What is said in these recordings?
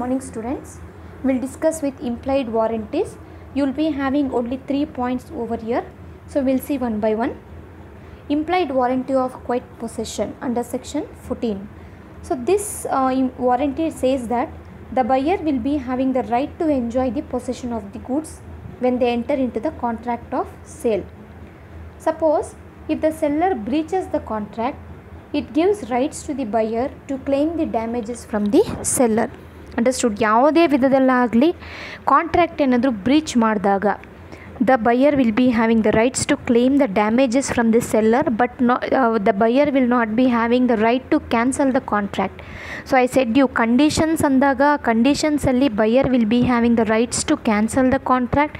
Morning students, we'll discuss with implied warranties. You'll be having only 3 points over here, so we'll see one by one. Implied warranty of quiet possession under section 14. So this warranty says that the buyer will be having the right to enjoy the possession of the goods when they enter into the contract of sale. Suppose if the seller breaches the contract, it gives rights to the buyer to claim the damages from the seller. Understood. ಯಾವುದೇ ವಿಧದಲ್ಲಾಗಲಿ contract ಏನಾದರೂ breach ಮಾಡಿದಾಗ the buyer will be having the rights to claim the damages from the seller, but the buyer will not be having the right to cancel the contract. So I said you conditions ಅಂದಾಗ ಕಂಡೀಷನ್ಸಲ್ಲಿ buyer will be having the rights to cancel the contract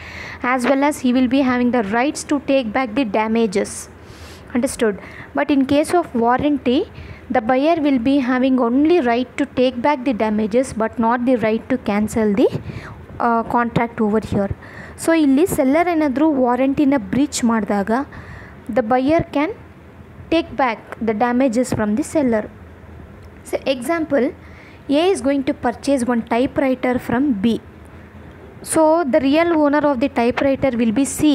as well as he will be having the rights to take back the damages. Understood. But in case of warranty, the buyer will be having only right to take back the damages but not the right to cancel the contract over here. So ಇಲ್ಲಿ seller ಏನಾದರೂ ವಾರಂಟಿನ breach ಮಾಡಿದಾಗ the buyer can take back the damages from the seller. So example, A is going to purchase one typewriter from B. So the real owner of the typewriter will be C.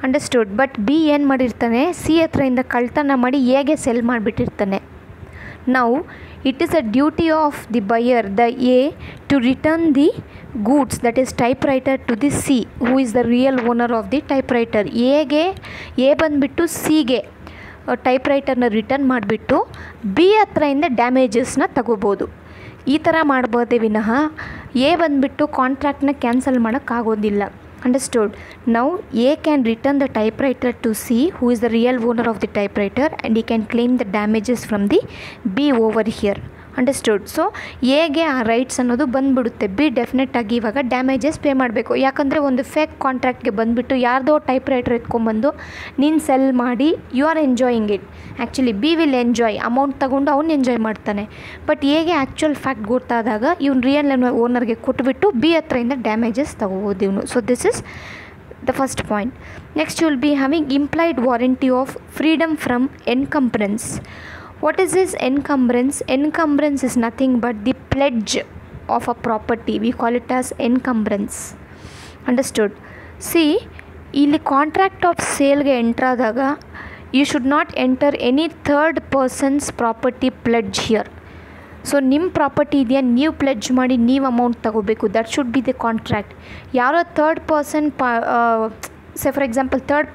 Understood. But B ಏನು ಮಾಡಿರ್ತಾನೆ, C ಹತ್ರದಿಂದ ಕಳ್ತನ ಮಾಡಿ ಎಗೆ sell ಮಾಡಿಬಿಟ್ಟಿರ್ತಾನೆ. Now it is a duty of the buyer, the A, to return the goods that is typewriter to the C who is the real owner of the typewriter. A ಬಂದುಬಿಟ್ಟು ಸಿಗೆ ಟೈಪ್ರೈಟರ್ನ return ಮಾಡಿಬಿಟ್ಟು B ಹತ್ರದಿಂದ ಡ್ಯಾಮೇಜಸ್ನ ತಗೋಬೋದು. ಈ ಥರ ಮಾಡ್ಬೋದೇ ವಿನಃ A ಬಂದುಬಿಟ್ಟು ಕಾಂಟ್ರಾಕ್ಟ್ನ cancel ಮಾಡೋಕ್ಕಾಗೋದಿಲ್ಲ. Understood. Now A can return the typewriter to C who is the real owner of the typewriter and he can claim the damages from the B over here. Understood. So Aಗೆ ಆ rights ಅನ್ನೋದು ಬಂದುಬಿಡುತ್ತೆ. B ಡೆಫಿನೆಟಾಗಿ ಇವಾಗ damages pay ಮಾಡಬೇಕು. ಯಾಕಂದರೆ ಒಂದು fake ಕಾಂಟ್ರಾಕ್ಟ್ಗೆ ಬಂದುಬಿಟ್ಟು ಯಾರ್ದೋ typewriter ಎತ್ಕೊಂಡ್ಬಂದು ನೀನು ಸೆಲ್ ಮಾಡಿ you are enjoying it. Actually B will enjoy, amount ತೊಗೊಂಡು ಅವ್ನು ಎಂಜಾಯ್ ಮಾಡ್ತಾನೆ. ಬಟ್ ಎಗೆ ಆ್ಯಕ್ಚುಯಲ್ ಫ್ಯಾಕ್ಟ್ ಗೊತ್ತಾದಾಗ ಇವ್ನು ರಿಯಲ್ ಓನರ್ಗೆ ಕೊಟ್ಬಿಟ್ಟು ಬಿ ಹತ್ರದಿಂದ ಡ್ಯಾಮೇಜಸ್ ತಗೋಬೋದು ಇವನು. So this is the first point. Next you will be having implied warranty of freedom from encumbrance. What is this encumbrance? Encumbrance is nothing but the pledge of a property. We call it as encumbrance. Understood. See, ಇಲ್ಲಿ contract of ಸೇಲ್ಗೆ enter ಆದಾಗ you should not enter any third persons property pledge here. So ನಿಮ್ಮ property ಇದೆಯಾ, ನೀವು pledge ಮಾಡಿ ನೀವು amount ತಗೋಬೇಕು. That should be the contract. ಯಾರೋ third person say for example third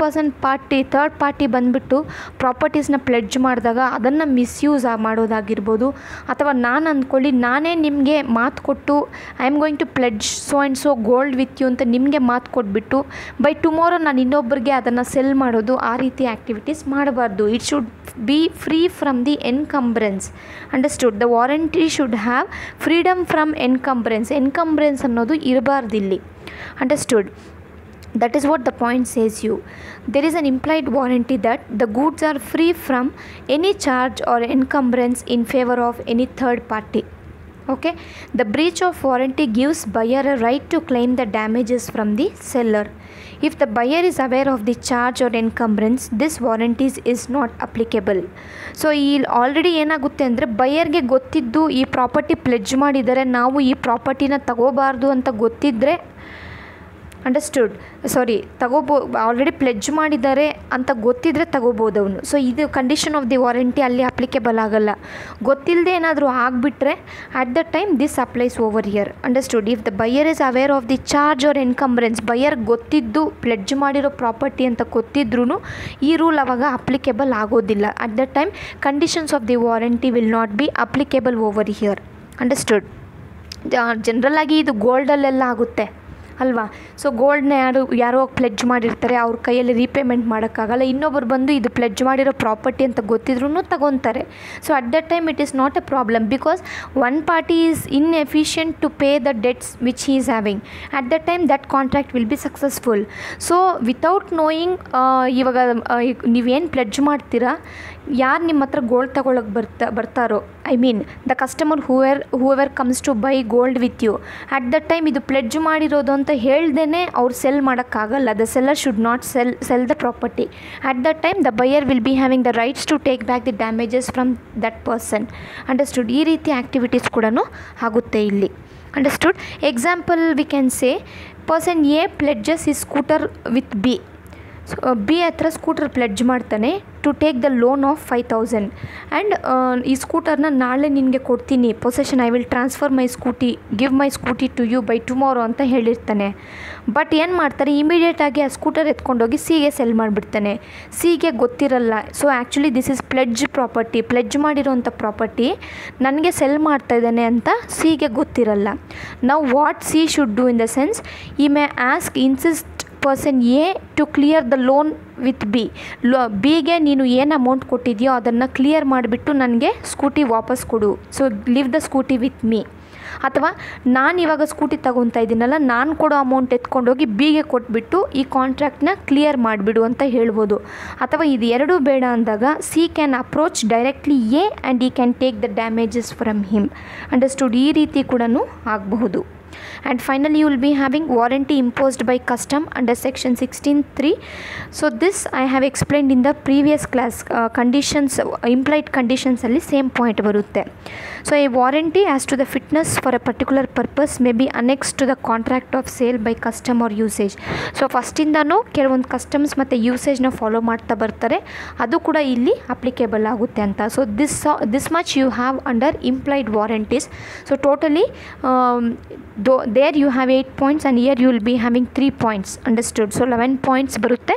party ಬಂದುಬಿಟ್ಟು ಪ್ರಾಪರ್ಟೀಸ್ನ ಪ್ಲೆಡ್ಜ್ ಮಾಡಿದಾಗ ಅದನ್ನು ಮಿಸ್ಯೂಸ್ ಮಾಡೋದಾಗಿರ್ಬೋದು. ಅಥವಾ ನಾನು ಅಂದ್ಕೊಳ್ಳಿ ನಾನೇ ನಿಮಗೆ ಮಾತು ಕೊಟ್ಟು I am going to pledge so and so gold with you ಅಂತ ನಿಮಗೆ ಮಾತು ಕೊಟ್ಬಿಟ್ಟು ಬೈ ಟುಮಾರೋ ನಾನು ಇನ್ನೊಬ್ಬರಿಗೆ ಅದನ್ನು ಸೆಲ್ ಮಾಡೋದು, ಆ ರೀತಿ ಆ್ಯಕ್ಟಿವಿಟೀಸ್ ಮಾಡಬಾರ್ದು. It should be free from the encumbrance. Understood. The warranty should have freedom from encumbrance. Encumbrance ಅನ್ನೋದು ಇರಬಾರ್ದಿಲ್ಲಿ. Understood. That is what the point says you. There is an implied warranty that the goods are free from any charge or encumbrance in favor of any third party. Okay. The breach of warranty gives buyer a right to claim the damages from the seller. If the buyer is aware of the charge or encumbrance, this warranty is not applicable. So ಇಲ್ಲಿ already ಏನಾಗುತ್ತೆ ಅಂದರೆ ಬಯರ್ಗೆ ಗೊತ್ತಿದ್ದು ಈ property pledge ಮಾಡಿದರೆ ನಾವು ಈ ಪ್ರಾಪರ್ಟಿನ ತಗೋಬಾರ್ದು ಅಂತ ಗೊತ್ತಿದ್ದರೆ, ಅಂಡರ್ಸ್ಟುಡ್, ಆಲ್ರೆಡಿ ಪ್ಲೆಡ್ಜ್ ಮಾಡಿದ್ದಾರೆ ಅಂತ ಗೊತ್ತಿದ್ದರೆ ತಗೋಬೋದು ಅವನು. ಸೊ ಇದು ಕಂಡೀಷನ್ ಆಫ್ ದಿ ವಾರಂಟಿ ಅಲ್ಲಿ ಅಪ್ಲಿಕೇಬಲ್ ಆಗಲ್ಲ. ಗೊತ್ತಿಲ್ಲದೆ ಏನಾದರೂ ಆಗಿಬಿಟ್ರೆ at the time this applies over here. Understood. If the buyer is aware of the charge or encumbrance, buyer ಗೊತ್ತಿದ್ದು ಪ್ಲೆಡ್ಜ್ ಮಾಡಿರೋ ಪ್ರಾಪರ್ಟಿ ಅಂತ ಗೊತ್ತಿದ್ರೂ ಈ ರೂಲ್ ಅವಾಗ ಅಪ್ಲಿಕೇಬಲ್ ಆಗೋದಿಲ್ಲ. At the time conditions of the warranty will not be applicable over here. Understood. ಜನರಲ್ಲಾಗಿ ಇದು ಗೋಲ್ಡಲ್ಲೆಲ್ಲ ಆಗುತ್ತೆ ಅಲ್ವಾ. ಸೊ ಗೋಲ್ಡ್ನ ಯಾರೋ ಪ್ಲೆಡ್ಜ್ ಮಾಡಿರ್ತಾರೆ, ಅವ್ರ ಕೈಯಲ್ಲಿ ರೀಪೇಮೆಂಟ್ ಮಾಡೋಕ್ಕಾಗಲ್ಲ. ಇನ್ನೊಬ್ಬರು ಬಂದು ಇದು ಪ್ಲೆಡ್ಜ್ ಮಾಡಿರೋ ಪ್ರಾಪರ್ಟಿ ಅಂತ ಗೊತ್ತಿದ್ರೂ ತಗೊತಾರೆ. So at that time it is not a problem because one party is inefficient to pay the debts which he is having. At that time that contract will be successful. So without knowing ಇವಾಗ ನೀವೇನು pledge ಮಾಡ್ತೀರಾ, ಯಾರು ನಿಮ್ಮ ಹತ್ರ gold ತಗೊಳಕ್ಕೆ ಬರ್ತಾರೋ, I mean the customer whoever comes to buy gold with you, at that time ಇದು pledge ಮಾಡಿರೋದು ಅಂತ ಹೇಳ್ದೇ ಅವ್ರು ಸೆಲ್ ಮಾಡೋಕ್ಕಾಗಲ್ಲ. The seller should not sell the property. At that time the buyer will be having the rights to take back the damages from that person. Understood. ಈ ರೀತಿ activities ಕೂಡ ಆಗುತ್ತೆ ಇಲ್ಲಿ. Understood? Example, we can say person A pledges his scooter with B. So B ಹತ್ರ scooter pledge ಮಾಡ್ತಾನೆ to take the loan of 5,000 and ಈ ಸ್ಕೂಟರ್ನ ನಾಳೆ ನಿನಗೆ ಕೊಡ್ತೀನಿ, possession I will transfer my scooty, give my scooty to you by tomorrow ಅಂತ ಹೇಳಿರ್ತಾನೆ. But ಏನು ಮಾಡ್ತಾರೆ, ಇಮಿಡಿಯೇಟಾಗಿ ಆ ಸ್ಕೂಟರ್ ಎತ್ಕೊಂಡೋಗಿ ಸಿಗೆ ಸೆಲ್ ಮಾಡಿಬಿಡ್ತಾನೆ. ಸಿಗೆ ಗೊತ್ತಿರಲ್ಲ. So actually this is pledge property, pledge ಮಾಡಿರೋಂಥ ಪ್ರಾಪರ್ಟಿ ನನಗೆ ಸೆಲ್ ಮಾಡ್ತಾ ಇದ್ದಾನೆ ಅಂತ ಸಿಗೆ ಗೊತ್ತಿರಲ್ಲ. ನಾವು what C should do in the sense, he may ask insist person A to clear the loan with B. ಬಿಗೆ ನೀನು ಏನು ಅಮೌಂಟ್ ಕೊಟ್ಟಿದೆಯೋ ಅದನ್ನು ಕ್ಲಿಯರ್ ಮಾಡಿಬಿಟ್ಟು ನನಗೆ ಸ್ಕೂಟಿ ವಾಪಸ್ ಕೊಡು. So leave the scooty with me. ಅಥವಾ ನಾನು ಇವಾಗ ಸ್ಕೂಟಿ ತಗೊತಾ ಇದ್ದೀನಲ್ಲ, ನಾನು ಕೊಡೋ ಅಮೌಂಟ್ ಎತ್ಕೊಂಡೋಗಿ ಬಿಗೆ ಕೊಟ್ಬಿಟ್ಟು ಈ ಕಾಂಟ್ರಾಕ್ಟ್ನ ಕ್ಲಿಯರ್ ಮಾಡಿಬಿಡು ಅಂತ ಹೇಳ್ಬೋದು. ಅಥವಾ ಇದು ಎರಡೂ ಬೇಡ ಅಂದಾಗ C can approach directly A and he can take the damages from him. Understood? ಈ ರೀತಿ ಕೂಡ ಆಗಬಹುದು. And finally you will be having warranty imposed by custom under section 16(3). so this I have explained in the previous class. Conditions, implied conditions alli same point barutte. So a warranty as to the fitness for a particular purpose may be annexed to the contract of sale by custom or usage. so first indano ಕೆಲವೊಂದು customs ಮತ್ತು ಯೂಸೇಜ್ನ follow ಮಾಡ್ತಾ ಬರ್ತಾರೆ, ಅದು ಕೂಡ ಇಲ್ಲಿ applicable ಆಗುತ್ತೆ ಅಂತ. So this much you have under implied warranties. So totally there you have 8 points and here you will be having 3 points. Understood? So 11 points barutte,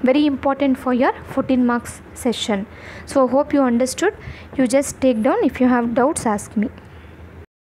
very important for your 14 marks session. So hope you understood. You just take down. If you have doubts, ask me.